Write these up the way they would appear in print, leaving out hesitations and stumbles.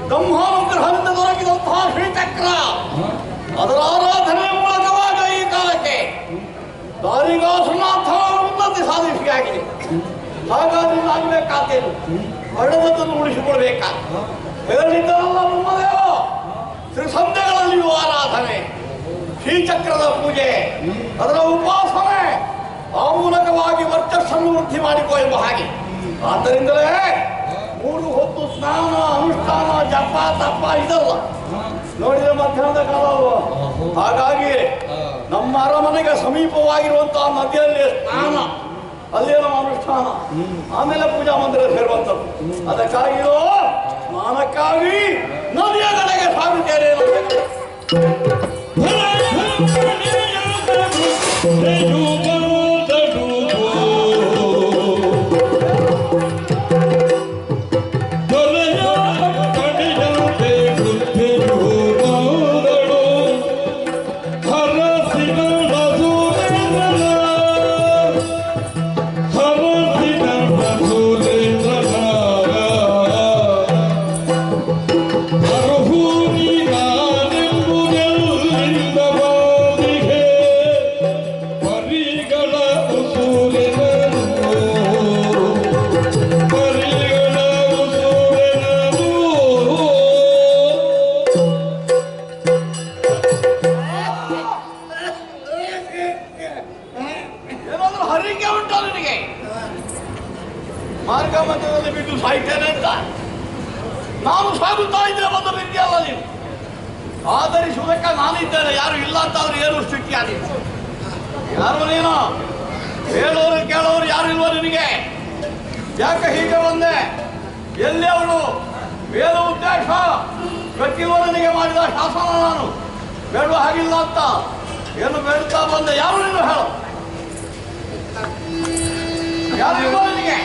ಬ್ರಹ್ಮಾನುಗ್ರಹದಿಂದ ದೊರಕಿದಂತಹ ಶ್ರೀಚಕ್ರ ಅದರ ಆರಾಧನೆಯ ಮೂಲಕವಾಗ ಈ ಕಾಲಕ್ಕೆ ದಾರಿಗಾಸುನಾಥ ಉನ್ನತಿ ಸಾಧಿಸಿಯಾಗಿದೆ. ಹಾಗಾದ್ರೆ ಆಗಬೇಕಾದ್ದೇನು? ಹಣವನ್ನು ಉಳಿಸಿಕೊಳ್ಬೇಕಾ? ಇದರಿಂದಲ್ಲ ಬ್ರಹ್ಮದೇವ ಶ್ರೀ ಸಂಧ್ಯೆಗಳಲ್ಲಿಯೂ ಆರಾಧನೆ, ಶ್ರೀಚಕ್ರದ ಪೂಜೆ, ಅದರ ಉಪಾಸನೆ, ಆ ಮೂಲಕವಾಗಿ ವರ್ಚಸ್ಸನ್ನು ವೃದ್ಧಿ ಮಾಡಿಕೊ ಎಂಬ ಹಾಗೆ. ಆದ್ದರಿಂದಲೇ 3 ಹೊತ್ತು ಸ್ನಾನ, ಅನುಷ್ಠಾನ, ಜಪ ತಪ ಇದಲ್ಲ ನೋಡಿದ್ರೆ ಮಧ್ಯಾಹ್ನದ ಕಾಲ ಅಲ್ವಾ? ಹಾಗಾಗಿ ನಮ್ಮ ಅರಮನೆಗೆ ಸಮೀಪವಾಗಿರುವಂತಹ ನದಿಯಲ್ಲಿ ಸ್ನಾನ, ಅಲ್ಲೇನೋ ಅನುಷ್ಠಾನ, ಆಮೇಲೆ ಪೂಜಾ ಮಂದಿರ ಸೇರುವಂಥದ್ದು. ಅದಕ್ಕಾಗಿಯೋ ಸ್ನಾನಕ್ಕಾಗಿ ನದಿಯ ಕಡೆಗೆ ಸಾಗುತ್ತೇನೆ. ಮಾರ್ಗ ಮಧ್ಯದಲ್ಲಿ ಬಿಟ್ಟು ಸಾಯ್ತೇನೆ ಅಂತ ನಾನು ಸಾಗುತ್ತಾ ಇದ್ರೆ ಬಂದ ರೀತಿಯಲ್ಲ. ನೀವು ಆಧರಿಸುವುದಕ್ಕೆ ನಾನಿದ್ದೇನೆ, ಯಾರು ಇಲ್ಲ ಅಂತಾದ್ರೆ ಏನು ಸ್ಥಿತಿ ಆಗಿದೆ? ಯಾರು ನೀನು? ಹೇಳೋರು ಕೇಳೋರು ಯಾರು ಇಲ್ವ ನಿನಗೆ? ಯಾಕೆ ಹೀಗೆ ಬಂದೆ? ಎಲ್ಲಿ ಅವಳು? ಬೇಡ ಉದ್ದೇಶ ಗೊತ್ತಿಲ್ವ ನನಗೆ? ಮಾಡಿದ ಶಾಸನ ನಾನು ಬೇಡ ಹಾಗಿಲ್ಲ ಅಂತ ಏನು ಬೇಡ್ತಾ ಬಂದೆ? ಯಾರು ನೀನು ಹೇಳು? ಯಾರು ಇಲ್ವ ನಿನಗೆ?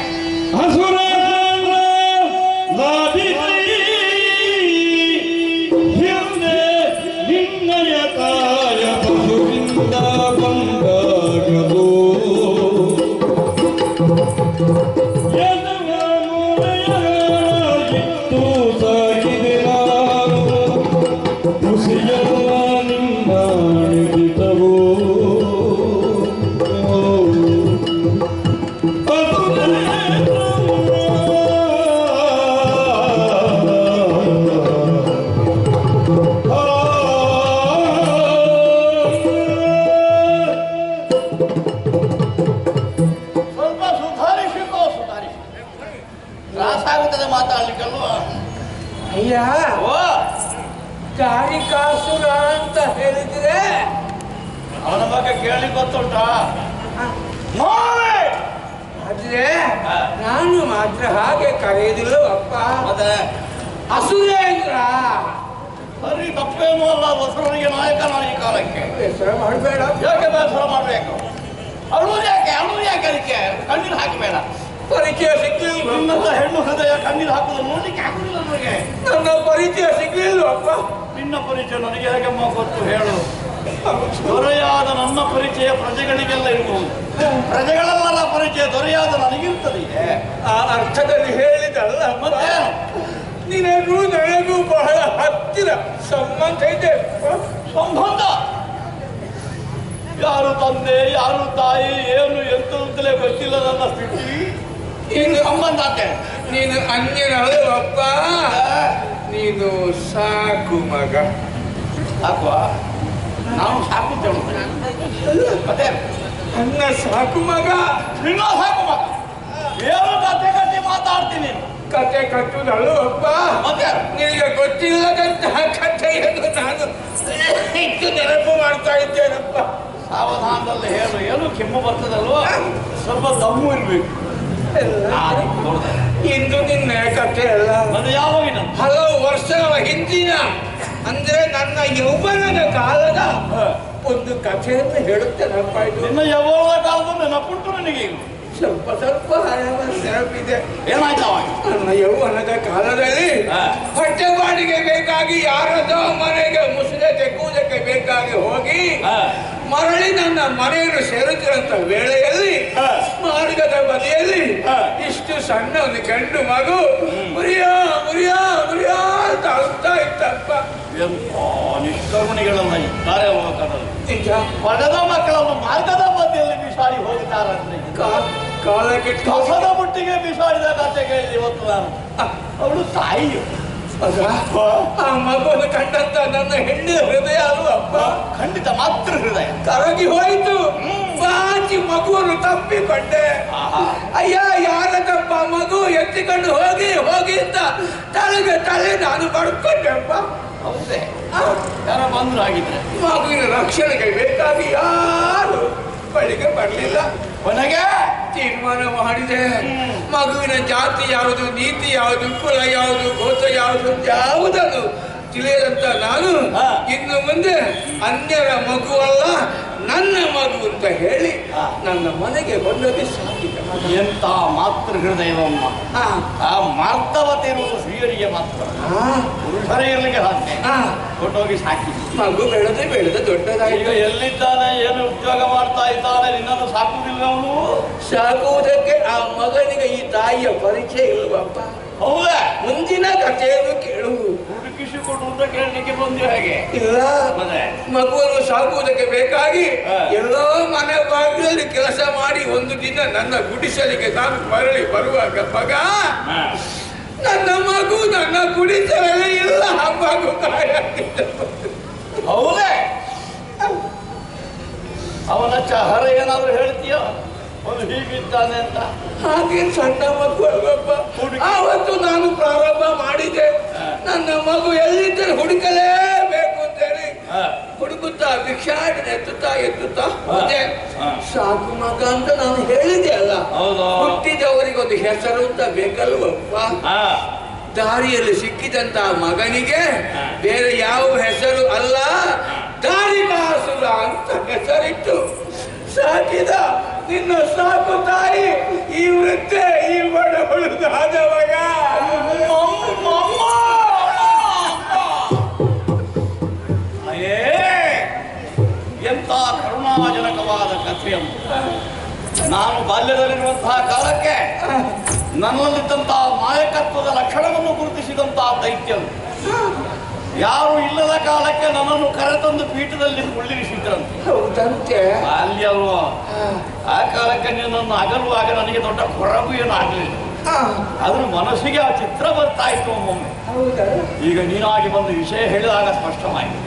ಅಯ್ಯ, ಕಾರಿಕಾಸುರ ಅಂತ ಹೇಳಿದ್ರೆ ಅವನ ಬಗ್ಗೆ ಕೇಳಿ ಗೊತ್ತುಂಟಾ? ಆದ್ರೆ ನಾನು ಮಾತ್ರ ಹಾಗೆ ಕರೆಯುವುದಿಲ್ಲವಪ್ಪ. ಮತ್ತೆ ಅಸುರೇಂದ್ರ ಸರಿ, ತಪ್ಪೇನೂ ಅಲ್ಲ. ಬಸವನಿಗೆ ನಾಯಕನ ಈ ಕಾಲಕ್ಕೆ ಬೇಸರ ಮಾಡಬೇಡ. ಯಾಕೆ ಬೇಸರ ಮಾಡಬೇಕು? ಅಳುವುದು ಯಾಕೆ? ಅಳುವುದು ಯಾಕೆ? ಅದಕ್ಕೆ ಕಣ್ಣೀರು ಹಾಕಬೇಡ. ಪರಿಚಯ ಸಿಗ್ಲಿಲ್ಲ. ನಿನ್ನಂತ ಹೆಣ್ಣು ಹೃದಯ ಕಣ್ಣೀರು ಹಾಕುವುದು ನೋಡ್ಲಿಕ್ಕೆ ಆಗುದಿಲ್ಲ ನನಗೆ. ನನ್ನ ಪರಿಚಯ ಸಿಗ್ಲಿಲ್ಲವಪ್ಪ. ನಿನ್ನ ಪರಿಚಯ ನನಗೆ ಹೇಗಮ್ಮ ಗೊತ್ತು ಹೇಳು? ದೊರೆಯಾದ ನನ್ನ ಪರಿಚಯ ಪ್ರಜೆಗಳಿಗೆಲ್ಲ ಇರಬಹುದು, ಪ್ರಜೆಗಳೆಲ್ಲರ ಪರಿಚಯ ದೊರೆಯಾದ ನನಗಿರ್ತದೆ. ಆ ಅರ್ಥದಲ್ಲಿ ಹೇಳಿದಲ್ಲ. ಮತ್ತೆ ನಿನಗೂ ನನಗೂ ಬಹಳ ಹತ್ತಿರ ಸಂಬಂಧ ಇದೆ. ಸಂಬಂಧ? ಯಾರು ತಂದೆ, ಯಾರು ತಾಯಿ, ಏನು ಎಂತಲೇ ಗೊತ್ತಿಲ್ಲ ನನ್ನ ಸ್ಥಿತಿ. ನೀನು ಸಂಬಂಧ ಅಂತೆ. ನೀನು ಅನ್ಯನಲ್ಲವಪ್ಪ, ನೀನು ಸಾಕು ಮಗ. ಸಾಕುವ? ನಾವು ಸಾಕುತ್ತೇವೆ. ಮತ್ತೆ ಅನ್ನ ಸಾಕು ಮಗ. ನಿನ್ನ ಸಾಕು ಮಗ. ಏನು ಕತೆ ಕಟ್ಟಿ ಮಾತಾಡ್ತೀನಿ? ಕತೆ ಕಟ್ಟುದಲ್ಲವಪ್ಪ. ಮತ್ತೆ ನಿನಗೆ ಗೊತ್ತಿಲ್ಲದಂತಹ ಕಥೆಯನ್ನು ನಾನು ಇಟ್ಟು ನೆನಪು ಮಾಡ್ತಾ ಇದ್ದೇನಪ್ಪ. ಸಾವಧಾನದಲ್ಲಿ ಹೇಳು. ಏನು ಕೆಮ್ಮು ಬರ್ತದಲ್ವ? ಸ್ವಲ್ಪ ದಮ್ಮು ಇರ್ಬೇಕು. ಇಂದು ನಿನ್ನ ಕಥೆ ಅಲ್ಲ, ಮತ್ತೆ ಯಾವಾಗಿನ? ಹಲವು ವರ್ಷಗಳ ಹಿಂದಿನ, ಅಂದ್ರೆ ನನ್ನ ಯೌವನದ ಕಾಲದ ಒಂದು ಕಥೆಯನ್ನು ಹೇಳುತ್ತೇನಪ್ಪ. ಇದು ನಿನ್ನ ಯೌವನದ ಕಾಲದ ನೆನಪುಂಟು ನನಗೆ. ಸ್ವಲ್ಪ ಸ್ವಲ್ಪ ನೆನಪಿದೆ. ಏನಾಯ್ತು ಅವಾಗ? ನನ್ನ ಯೌವನದ ಕಾಲದಲ್ಲಿ ಹೊಟ್ಟೆ ಬಾಡಿಗೆ ಬೇಕಾಗಿ ಯಾರದೋ ಮನೆಗೆ ಮುಸುರೆ ತೆಕ್ಕುವುದಕ್ಕೆ ಬೇಕಾಗಿ ಹೋಗಿ ಮರಳಿ ನನ್ನ ಮನೆಯನ್ನು ಸೇರುತ್ತಿರುವಂತ ವೇಳೆಯಲ್ಲಿ ಮಾರ್ಗದ ಬದಿಯಲ್ಲಿ ಇಷ್ಟು ಸಣ್ಣ ಒಂದು ಗಂಡು ಮಗು ಮುರಿಯಾ ಮುರಿಯಾ ಮುರಿಯಾ ಅಂತ ಅಳ್ತಾ ಇತ್ತಪ್ಪ. ಎಂತ ನಿಷ್ಕರುಣಿಗಳೆಲ್ಲ ಇದ್ದಾರೆ ಲೋಕದಲ್ಲಿ. ನಿಜ. ಪಡೆದ ಮಕ್ಕಳನ್ನು ಮಾರ್ಗದ ಮಧ್ಯೆಯಲ್ಲಿ ಬಿಸಾಡಿ ಹೋಗಿದ್ದಾರಂದ್ರೆ ಕಾಲಕ್ಕೆ ಕಸದ ಮುಟ್ಟಿಗೆ ಬಿಸಾಡಿದ ಕಥೆ ಕೇಳಿದೆ ಇವತ್ತು ನಾನು. ಅವಳು ತಾಯಿಯು ಆ ಮಗುವನ್ನು ಕಂಡಂತ ನನ್ನ ಹೆಣ್ಣಿನ ಹೃದಯ ಅಲ್ವಪ್ಪ. ಖಂಡಿತ ಮಾತೃ ಹೃದಯ ಕರಗಿ ಹೋಯಿತು. ಬಾಚಿ ಮಗುವನ್ನು ತಪ್ಪಿಕೊಂಡೆ. ಅಯ್ಯ ಯಾರ ತಪ್ಪ, ಮಗು ಎತ್ತಿಕೊಂಡು ಹೋಗಿ ಹೋಗಿ ಅಂತ ತಲೆಗೆ ತಲೆ ನಾನು ಬಡ್ಕೊಂಡೆಪ್ಪ. ಹೌದೇ? ಯಾರ ಬಂದ್ರು ಆಗಿದ್ರೆ ಮಗುವಿನ ರಕ್ಷಣೆಗೆ ಬೇಕಾಗಿ ಯಾರು ಬಳಿಗೆ ಬರಲಿಲ್ಲ. ಕೊನೆಗೆ ತೀರ್ಮಾನ ಮಾಡಿದೆ, ಮಗುವಿನ ಜಾತಿ ಯಾವುದು, ನೀತಿ ಯಾವುದು, ಕುಲ ಯಾವುದು, ಗೋತ್ರ ಯಾವುದು, ಯಾವುದನ್ನು ತಿಳಿಯದಂತ ನಾನು ಇನ್ನು ಮುಂದೆ ಅನ್ಯರ ಮಗುವಲ್ಲ ನನ್ನ ಮಗು ಅಂತ ಹೇಳಿ ನನ್ನ ಮನೆಗೆ ಬಂದದ್ದು ಸಾಕಿದೆ. ಎಂತ ಮಾತೃ ಹೃದಯವಮ್ಮ. ಆ ಮಾರ್ತವತೆ ಇರುವುದು ಸ್ತ್ರೀಯರಿಗೆ ಮಾತ್ರ, ಪುರುಷರೇ ಇರಲಿಕ್ಕೆ ಸಾಧ್ಯ. ಕೊಟ್ಟೋಗಿ ಸಾಕಿ ಮಗು ಬೆಳೆದ ದೊಡ್ಡದಾಗಿ ಈಗ ಎಲ್ಲಿದ್ದಾನೆ, ಏನು ಉದ್ಯೋಗ ಮಾಡ್ತಾ ಇದ್ದಾನೆ, ನಿನ್ನನ್ನು ಸಾಕುವುದಿಲ್ಲ ಅವನು. ಸಾಕುವುದಕ್ಕೆ ಆ ಮಗನಿಗೆ ಈ ತಾಯಿಯ ಪರಿಚಯ ಇಲ್ವಪ್ಪ. ಹೌದಾ? ಮುಂದಿನ ಕಥೆಯನ್ನು ಕೇಳು. ಹುಡುಕಿಸಿಕೊಡು ಅಂತ ಕೇಳಲಿಕ್ಕೆ ಬಂದಿವೆ ಹಾಗೆ ಇಲ್ಲ. ಮಗುವನ್ನು ಸಾಕುವುದಕ್ಕೆ ಬೇಕಾಗಿ ಎಲ್ಲೋ ಮನೆ ಬಾಗಿಲಲ್ಲಿ ಕೆಲಸ ಮಾಡಿ ಒಂದು ದಿನ ನನ್ನ ಗುಡಿಸಲಿಗೆ ನಾನು ಮರಳಿ ಬರುವಾಗ ಮಗ ನನ್ನ ಮಗು ನನ್ನ ಗುಡಿಸಲಲ್ಲಿ ಇಲ್ಲ. ಮಗು ಹೌದೇ? ಅವನ ಚಹರ ಏನಾದ್ರು ಹೇಳ್ತೀಯೋ ಅವನು ಹೀಗಿದ್ದಾನೆ ಅಂತ? ಹಾಗೇನು ಸಣ್ಣ ಮಗು ಅಲ್ವಪ್ಪ. ಆವತ್ತು ನಾನು ಪ್ರಾರಂಭ ಮಾಡಿದೆ, ನನ್ನ ಮಗು ಎಲ್ಲಿದ್ದರೆ ಹುಡುಕಲೇಬೇಕು ಅಂತೇಳಿ ಹುಡುಕುತ್ತಾ ಭಿಕ್ಷಾಟನೆ ಎತ್ತುತ್ತಾ ಹೋದೆ. ಸಾಕು ಮಗ ಅಂತ ನಾನು ಹೇಳಿದೆ ಅಲ್ಲ, ಹುಟ್ಟಿದವರಿಗೊಂದು ಹೆಸರು ಅಂತ ಬೇಕಲ್ವಪ್ಪ. ದಾರಿಯಲ್ಲಿ ಸಿಕ್ಕಿದಂತ ಮಗನಿಗೆ ಬೇರೆ ಯಾವ ಹೆಸರು ಅಲ್ಲ, ದಾರಿಕಾಸುರ ಅಂತ ಹೆಸರಿಟ್ಟು ಸಾಕಿದ ನಿನ್ನ ಸಾಕು ತಾಯಿ ಈ ವೃದ್ಧೆ, ಈ ಬಡವಳುದಾದ ಮಗ. ಎಂತ ಕರುಣಾಜನಕವಾದ ಕಥೆಯನ್ನು. ನಾನು ಬಾಲ್ಯದಲ್ಲಿರುವಂತಹ ಕಾಲಕ್ಕೆ ನನ್ನಲ್ಲಿದ್ದಂತಹ ನಾಯಕತ್ವದ ಲಕ್ಷಣವನ್ನು ಗುರುತಿಸಿದಂತಹ ದೈತ್ಯರು ಯಾರು ಇಲ್ಲದ ಕಾಲಕ್ಕೆ ನನ್ನನ್ನು ಕರೆತಂದು ಪೀಠದಲ್ಲಿ ಕುಳ್ಳಿರಿಸಿದ್ರಂತೆ. ಹೌದಂತೆ? ಬಾಲ್ಯ ಅಲ್ವಾ? ಆ ಕಾಲಕ್ಕೆ ನಿನ್ನನ್ನು ಅಗಲುವಾಗ ನನಗೆ ದೊಡ್ಡ ಕೊರಗು ಏನು ಆಗಲಿಲ್ಲ, ಆದ್ರೂ ಮನಸ್ಸಿಗೆ ಆ ಚಿತ್ರ ಬರ್ತಾ ಇತ್ತು ಒಮ್ಮೊಮ್ಮೆ. ಈಗ ನೀನಾಗಿ ಬಂದು ವಿಷಯ ಹೇಳಿದಾಗ ಸ್ಪಷ್ಟವಾಯಿತು.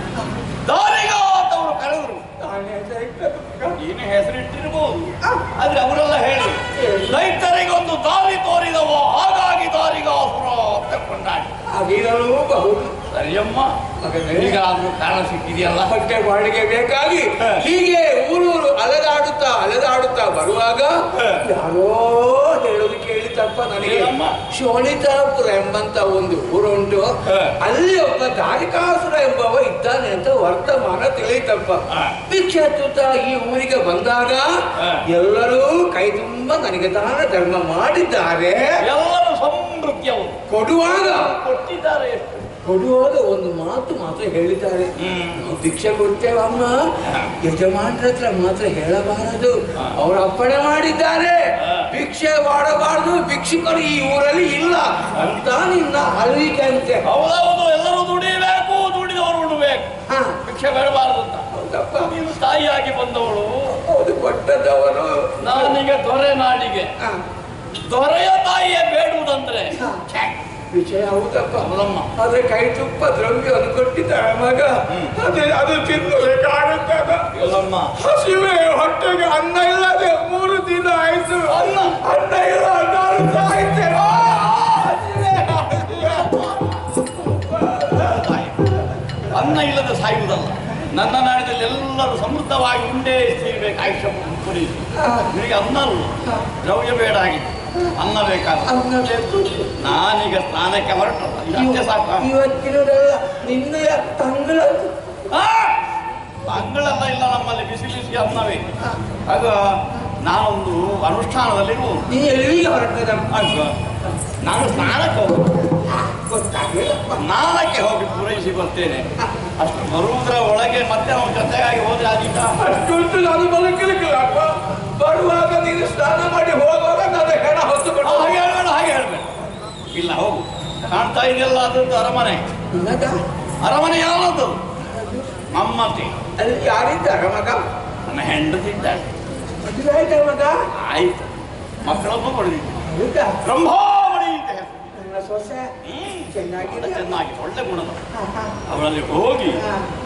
ದಾರಿಗಾತವರು ಕರೆದ್ರು, ನೀನು ಹೆಸರಿಟ್ಟಿರ್ಬೋದು, ಆದ್ರೆ ಅವರೆಲ್ಲ ಹೇಳಿ ರೈತರಿಗೊಂದು ದಾರಿ ತೋರಿದವೋ ಹಾಗಾಗಿ ದಾರಿಗಾಸುರ ಅಂತ ಕೊಂಡಾಡಿ. ಆಗಿರಲೂಬಹುದು. ಸರಿಯಮ್ಮ, ಈಗ ಆದ್ರೂ ಕಾರಣ ಸಿಕ್ಕಿದೆಯಲ್ಲ. ಹೊಟ್ಟೆ ಬಾಡಿಗೆ ಬೇಕಾಗಿ ಹೀಗೆ ಊರೂರು ಅಲೆದಾಡುತ್ತಾ ಬರುವಾಗ ಯಾರೋ ಹೇಳೋದು ಕೇಳಿತಪ್ಪ ನನಗೆ. ಶೋಣಿತಾಪುರ ಎಂಬಂತ ಒಂದು ಊರುಂಟು, ಅಲ್ಲಿ ಒಬ್ಬ ದಾರಿಕಾಸುರ ಎಂಬವ ಇದ್ದಾನೆ ಅಂತ ವರ್ತಮಾನ ತಿಳಿತಪ್ಪ. ಭಿಕ್ಷಾತುತ ಈ ಊರಿಗೆ ಬಂದಾಗ ಎಲ್ಲರೂ ಕೈ ತುಂಬ ನನಗೆ ದಾನ ಧರ್ಮ ಮಾಡಿದ್ದಾರೆ. ಎಲ್ಲರೂ ಸಮೃದ್ಧಿಯವರು ಕೊಡುವಾಗ ಒಂದು ಮಾತು ಹೇಳಿದ್ದಾರೆ, ಭಿಕ್ಷೆ ಕೊಡ್ತೇವಮ್ಮ, ಯಜಮಾನ್ರ ಹತ್ರ ಮಾತ್ರ ಹೇಳಬಾರದು, ಅವರು ಅಪ್ಪಣೆ ಮಾಡಿದ್ದಾರೆ, ಭಿಕ್ಷೆ ಮಾಡಬಾರದು, ಭಿಕ್ಷುಕರು ಈ ಊರಲ್ಲಿ ಇಲ್ಲ ಅಂತ ನಿನ್ನ ಅರಿವಿಕೆ ಅಂತೆ. ಹೌದೌದು, ಎಲ್ಲರೂ ದುಡಿಬೇಕು, ದುಡಿದವರು ಉಣಬೇಕು, ಭಿಕ್ಷೆ ಬೇಡಬಾರದು ಅಂತ. ಹೌದಪ್ಪ, ನೀನು ತಾಯಿಯಾಗಿ ಬಂದವಳು, ಹೌದು ಕೊಟ್ಟದವರು. ನಾನೀಗ ದೊರೆ ನಾಡಿಗೆ ದೊರೆಯ ತಾಯಿಯೇ ಬೇಡುವುದಂದ್ರೆ ವಿಷಯ ಹೌದಪ್ಪ. ಆದ್ರೆ ಕೈ ತುಪ್ಪ ದ್ರವ್ಯವನ್ನು ಕೊಟ್ಟಿದ್ದಾರೆ ಮಗ, ಅದು ತಿನ್ನಬೇಕಾಗುತ್ತದ. ಹಸಿವೆ ಹೊಟ್ಟೆಗೆ ಅನ್ನ ಇಲ್ಲದೆ 3 ದಿನ ಆಯ್ತು. ಅನ್ನ ಇಲ್ಲ, ಆಯ್ತೆ. ಅನ್ನ ಇಲ್ಲದ ಸಾಯುವುದಲ್ಲ. ನನ್ನ ನಾಡಿನಲ್ಲಿ ಎಲ್ಲರೂ ಸಮೃದ್ಧವಾಗಿ ಉಂಡೆ ಸೇರಬೇಕು, ಆಯುಷ್ಯ ಕುಡಿಯಿತು. ನಿನಗೆ ಅನ್ನ ಅಲ್ಲ, ದ್ರವ್ಯ ಬೇಡ ಆಗಿದೆ, ಅನ್ನ ಬೇಕಾದ. ನಾನೀಗ ಸ್ನಾನಕ್ಕೆ ಹೊರಟು ಸಾಕು. ಇವತ್ತಿನದಲ್ಲ, ನಿನ್ನೆಯ ತಂಗಳ ತಂಗಳೆಲ್ಲ ಇಲ್ಲ ನಮ್ಮಲ್ಲಿ, ಬಿಸಿ ಬಿಸಿ ಅನ್ನವೇ. ಆಗ ನಾನೊಂದು ಅನುಷ್ಠಾನದಲ್ಲಿರುವುದು. ನೀ ಎಲ್ಲಿಗೆ ಹೊರಟದ? ನಾನು ಸ್ನಾನಕ್ಕೆ ಹೋಗಿ ಪೂರೈಸಿ ಬರ್ತೇನೆ. ಅಷ್ಟು ಬರುವುದರ ಒಳಗೆ ಮತ್ತೆ ಅವನ ಜೊತೆಗಾಗಿ ಹೋದ್ರೆ ಅದೀಗ ಅಷ್ಟೊಂದು ನಾನು ಬದುಕಲಿಕ್ಕಿಲ್ಲಪ್ಪ. ಬರುವಾಗ ನೀನು ಸ್ನಾನ ಮಾಡಿ ಹೋಗುವಾಗ ನನ್ನ ಹೆಣ ಹೊತ್ತು ಹಾಗೆ ಹೇಳ್ಬೇಡ. ಇಲ್ಲ ಹೋಗು, ಕಾಣ್ತಾ ಇದೆಯಲ್ಲ ಅದ್ರದ್ದು ಅರಮನೆ. ಅರಮನೆ ಯಾವುದು? ಮಮ್ಮತಿ. ಅಲ್ಲಿ ಯಾರಿದ್ದಾರ ಮಗ? ನನ್ನ ಹೆಂಡತಿದ್ದಾಳೆ. ಮದುವೆ ಆಯ್ತಾ ಮಗ? ಆಯ್ತು, ಮಕ್ಕಳೊಬ್ಬ ಪಡೆದಿದ್ದೆ. ಹೌದಾ? ಬ್ರಹ್ಮಾವಳಿ ಅಂತ ಹೆಸರು. ನನ್ನ ಸೊಸೆ ಚೆನ್ನಾಗಿ ಒಳ್ಳೆ ಗುಣದ. ಅವರಲ್ಲಿ ಹೋಗಿ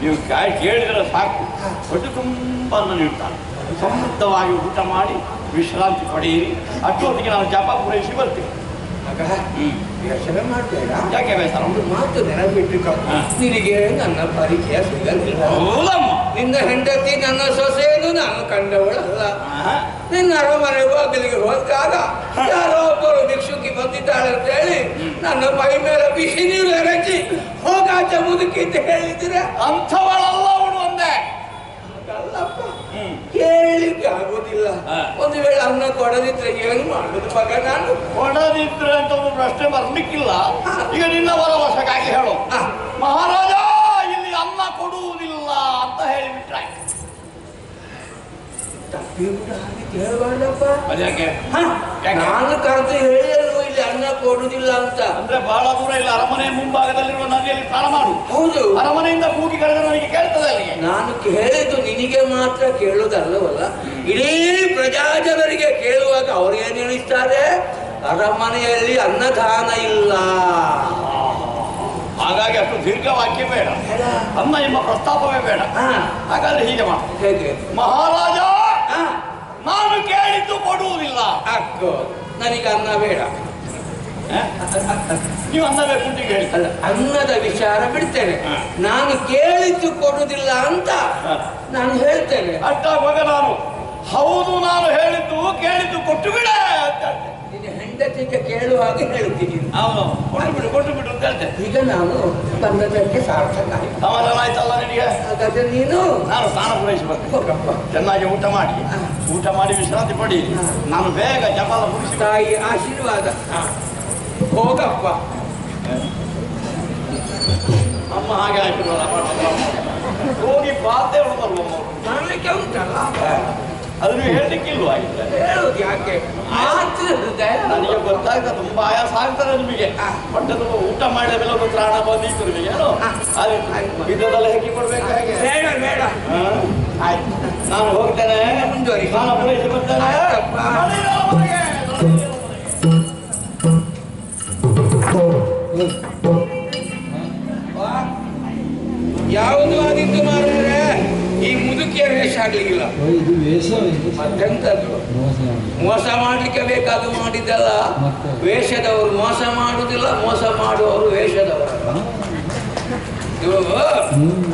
ನೀವು ಕೇಳಿದರೆ ಸಾಕು, ಹೊಟ್ಟೆ ತುಂಬ ಅನ್ನ ನೀಡ್ತಾರೆ. ಸಮೃದ್ಧವಾಗಿ ಊಟ ಮಾಡಿ ವಿಶ್ರಾಂತಿ ಪಡೆಯಿರಿ. ಅಷ್ಟೊತ್ತಿಗೆ ನಾನು ಜಪ ಪೂರೈಸಿ ಬರ್ತೀನಿ. ಮಗ ವ್ಯಸನ ಮಾಡಬೇಡ. ಯಾಕೆ ಬೇಸರ? ಒಂದು ಮಾತು ನೆನಪಿಟ್ಟು, ನಿನಗೆ ನನ್ನ ಪರಿಚಯ ಸಿಗಲಿಲ್ಲ. ನಿನ್ನ ಹೆಂಡತಿ ನನ್ನ ಸೊಸೆಯನ್ನು ನಾನು ಕಂಡವಳಲ್ಲ. ನಿನ್ನ ಅರಮನೆ ಬಾಗಿಲಿಗೆ ಹೋದಾಗ ಯಾರೋ ಒಬ್ಬರು ಭಿಕ್ಷುಕಿ ಬಂದಿದ್ದಾಳೆ ಅಂತ ಹೇಳಿ ನನ್ನ ಮೈ ಮೇಲೆ ಬಿಸಿ ನೀರು ಎರಚಿ ಹೋಗಾಚ ಮುದುಕಿ ಅಂತ ಹೇಳಿದ್ರೆ ಅಂಥವಳಲ್ಲ ಅವಳು ಒಂದೇ. ಅಲ್ಲಪ್ಪ, ಕೇಳಲಿಕ್ಕೆ ಆಗುದಿಲ್ಲ. ಒಂದು ವೇಳೆ ಅನ್ನ ಕೊಡದಿದ್ರೆ ಏನು ಮಾಡುದು ಮಗ? ನಾನು ಕೊಡದಿದ್ರೆ ಅಂತ ಒಂದು ಪ್ರಶ್ನೆ ಬರ್ಲಿಕ್ಕಿಲ್ಲ. ಈಗ ನಿನ್ನ ವರವಶಕ್ಕಾಗಿ ಹೇಳು, ಮಹಾರಾಜ ಇಲ್ಲಿ ಅನ್ನ ಕೊಡುವುದಿಲ್ಲ ಅಂತ ಹೇಳಿಬಿಟ್ರೆ ಕೇಳಬಾರ್ದಪ್ಪ. ಅದ್ಯಾಕೆ? ನಾನು ಕರೆದು ಹೇಳಿದ್ರು ಇಲ್ಲಿ ಅನ್ನ ಕೊಡುದಿಲ್ಲ ಅಂತ. ಅಂದ್ರೆ ಬಹಳ ದೂರ ಇಲ್ಲ, ಅರಮನೆ ಮುಂಭಾಗದಲ್ಲಿರುವ ನದಿಯಲ್ಲಿ ಸ್ನಾನ ಮಾಡು. ಹೌದು, ಅರಮನೆಯಿಂದ ಕೂಗಿ ಕರೆದ್ರೆ ನನಗೆ ಕೇಳ್ತದೆ ಅಲ್ಲಿಗೆ. ನಾನು ಕೇಳಿದ್ದು ನಿನಗೆ ಮಾತ್ರ ಕೇಳುವುದಲ್ಲವಲ್ಲ, ಇಡೀ ಪ್ರಜಾಜನರಿಗೆ ಕೇಳುವಾಗ ಅವ್ರು ಏನು ಹೇಳಿಸ್ತಾರೆ? ಅರಮನೆಯಲ್ಲಿ ಅನ್ನದಾನ ಇಲ್ಲ. ಹಾಗಾಗಿ ಅಷ್ಟು ದೀರ್ಘ ವಾಕ್ಯ ಬೇಡ, ಅನ್ನ ಎಂಬ ಪ್ರಸ್ತಾಪವೇ ಬೇಡ. ಹಾಗಾದ್ರೆ ಹೀಗೆ ಮಾಡು. ಹೇಗೆ? ಮಹಾರಾಜ ನಾನು ಕೇಳಿದ್ದು ಕೊಡುವುದಿಲ್ಲ. ಅಕ್ಕೋ, ನನಗೆ ಅನ್ನ ಬೇಡ. ನೀವು ಅನ್ನ ಬೇಕು ಅಂತ ಹೇಳ್ತಲ್ಲ. ಅನ್ನದ ವಿಚಾರ ಬಿಡ್ತೇನೆ, ನಾನು ಕೇಳಿದ್ದು ಕೊಡುವುದಿಲ್ಲ ಅಂತ ನಾನು ಹೇಳ್ತೇನೆ. ಅಷ್ಟಾಗುವಾಗ ನಾನು ಹೌದು ನಾನು ಹೇಳಿದ್ದು ಕೇಳಿದ್ದು ಕೊಟ್ಟು ಬಿಡ ಅಂತ ನಿನ್ನ ಹೆಂಡತಿಗೆ ಕೇಳುವಾಗ ಹೇಳ್ತೀನಿ. ಅವನು ಕೊಟ್ಟು ಬಿಡು ಅಂತ ಹೇಳ್ತೇನೆ. ಈಗ ನಾನು ಬಂದದಕ್ಕೆ ಸಾರ್ಥಕ ಆಯ್ತು. ಸಮಾಧಾನ ಆಯ್ತಲ್ಲ ನಿನಗೆ? ಹಾಗಾದ್ರೆ ನೀನು ನಾನು ಸ್ನಾನ ಪೂರೈಸಿ ಬರ್ತೇನೆ. ಚೆನ್ನಾಗಿ ಊಟ ಮಾಡಿ ವಿಶ್ರಾಂತಿ ಪಡಿ. ನಾನು ಬೇಗ ಜಪಾಲ ಮುಗಿಸಿ. ತಾಯಿ ಆಶೀರ್ವಾದ. ಹೋಗಪ್ಪ. ಅಮ್ಮ ಹಾಗೆ ಆಶೀರ್ವಾದ ಹೋಗಿ ಬಾತೆ ಹೊಡೆದಲ್ವ ಮಾಡಲಿಕ್ಕೆ ಉಂಟಲ್ಲ, ಅದನ್ನು ಹೇಳಲಿಕ್ಕಿಲ್ವಾ? ಹೇಳುದು ಯಾಕೆ? ನನಗೆ ಗೊತ್ತಾಗ್ತದೆ, ತುಂಬಾ ಆಯಾಸ ಆಗ್ತದೆ ನಿಮಗೆ. ಹೊಟ್ಟೆದು ಊಟ ಮಾಡಿದ ಮೇಲೆ ಒಂದು ತ್ರಾಣ ಬಂದಿತ್ತು ನಿಮಗೆ. ಏನು ವಿದ್ಯುದೆಲ್ಲ ಹೆಕ್ಕಿ ಕೊಡ್ಬೇಕು. ಹಾಗೆ ಬೇಡ ಬೇಡ. ಆಯ್ತು, ನಾನು ಹೋಗ್ತೇನೆ. ಮುಂದುವರಿ. ನಾನು ಪೂರೈಸಿ ಬರ್ತೇನೆ. ಯಾವುದು ಆದಿತ್ತು ಮಾರ್ರೆ? ಈ ಮುದುಕಿಯ ವೇಷ ಆಗ್ಲಿಕ್ಕಿಲ್ಲ. ಮತ್ತೆಂತದ್ದು? ಮೋಸ ಮಾಡ್ಲಿಕ್ಕೆ ಬೇಕಾದು ಮಾಡಿದ್ದಲ್ಲ. ವೇಷದವರು ಮೋಸ ಮಾಡುವುದಿಲ್ಲ, ಮೋಸ ಮಾಡುವವರು ವೇಷದವರು.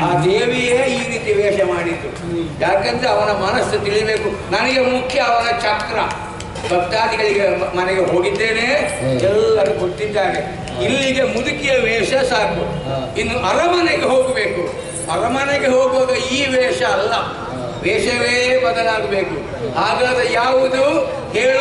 ಆ ದೇವಿಯೇ ಈ ರೀತಿ ವೇಷ ಮಾಡಿದ್ದು. ಯಾಕಂದ್ರೆ ಅವನ ಮನಸ್ಸು ತಿಳಿಬೇಕು. ನನಗೆ ಮುಖ್ಯ ಅವನ ಚಕ್ರ. ಭಕ್ತಾದಿಗಳಿಗೆ ಮನೆಗೆ ಹೋಗಿದ್ದೇನೆ, ಎಲ್ಲರೂ ಕೊಟ್ಟಿದ್ದಾರೆ. ಇಲ್ಲಿಗೆ ಮುದುಕಿಯ ವೇಷ ಸಾಕು. ಇನ್ನು ಅರಮನೆಗೆ ಹೋಗಬೇಕು. ಅರಮನೆಗೆ ಹೋಗುವಾಗ ಈ ವೇಷ ಅಲ್ಲ, ವೇಷವೇ ಬದಲಾಗಬೇಕು. ಹಾಗಾದ್ರೆ ಯಾವುದು ಹೇಳ